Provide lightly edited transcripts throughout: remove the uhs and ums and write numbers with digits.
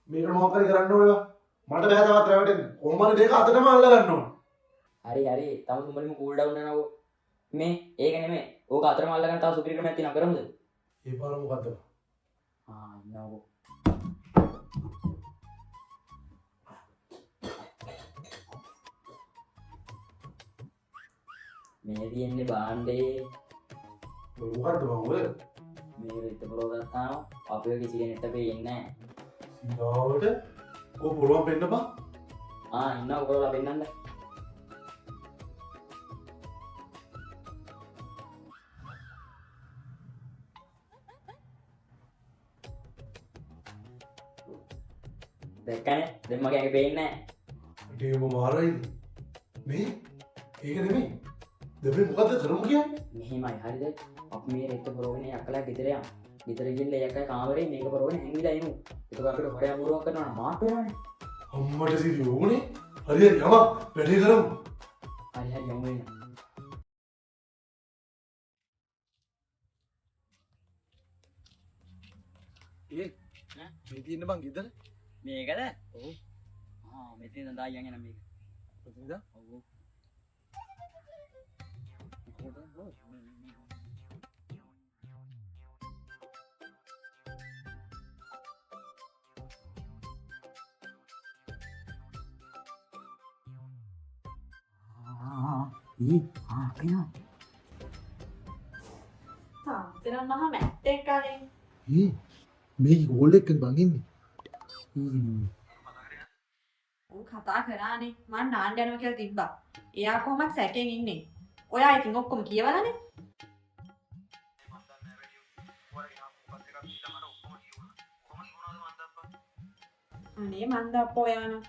මේක මොකක් හරි කරන්න ඕනේ. මට බෑ තවත් රැවටෙන්න. කොහොම හරි දෙක අතටම අල්ල ගන්න ඕන. හරි තම සුඹලිම කූල් ඩවුන් වෙනවෝ මේ ඒක නෙමෙයි ඕක අතරම අල්ලගෙන තව සුපිරි ක්‍රමයක් තියෙනවා කරමුද ඒ පාර මොකද්ද? ඉන්නවෝ මේ තියෙන්නේ බාණ්ඩේ මොකද්ද බං ඔය? මේ විත පුරව ගත්තාම අපේ කිසි කෙනෙක්ට පේන්නේ සිතාවට කො පුළුවන් වෙන්න බං. නැහැ ඉන්නවෝ ඔයගොල්ලෝ පෙන්නන්න දැක්කනේ දැන් මගේ ඇඟ පේන්නේ නැහැ ඒක මාරයිද? මේ ඒක නෙමෙයි. දෙබේ මොකද්ද කරමු කියන්නේ? මෙහෙමයි හරිද අපි මේ රෙද්ද පුරවගෙන යකලා ගෙදර යමු ගෙදර ගිහින් යකලා කාමරේ මේක පුරවගෙන හැංගිලා ඉමු ඒක අපිට හොරය අමුරුවක් කරනවා නම් මාත් වෙනවනේ අම්මට සිරි ඕනේ. හරි යම වැඩේ කරමු. හරි යමු වෙන මේ තියෙන බං ගෙදර. මේකද ඔව් මෙතන දායන් යන මේක කොතනද? ඔව් කයිනවා තාත්තෙනම් මහා මැට්ටෙක් කලින් මේ ගෝල් එක්කනේ බං ඉන්නේ. ඌ කතා කරානේ මං නාන්න යනවා කියලා තිබ්බා. එයා කොහොමද සැකෙන් ඉන්නේ. ඔයා ඉතින් ඔක්කොම කියවලානේ. අනේ මන් දප්පෝ යනවා.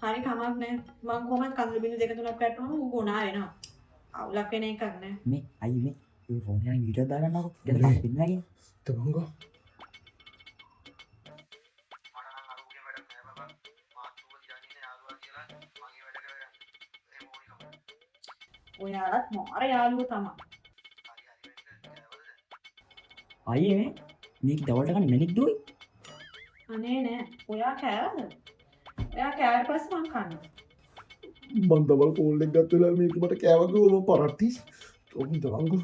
හරි කමක් නැහැ. මං කොහොමද කඳුළු බිඳු දෙක තුනක් පැටවම ඌ ගුණා වෙනවා. අවුලක් වෙන එකක් නෑ. මේ අයි මේ ඒ ෆෝන් එකෙන් වීඩියෝ දාගන්නකො ගෙදර පස්සෙන්න නැගින් තමංගෝ ඔයාලත් මාර යාළුවෝ තමයි. අයි මේ මේක දවල්ට ගන්න මෙනික් දුවයි අනේ නෑ. ඔයා කෑවද? ඔයා කෑවට පස්සේ මං කන්නවා. මං දවල් කෝල් එක ගත්ත වෙලාව මේක මට කෑව කිව්වම පරට්ටිස්. ඔව් තමංගෝ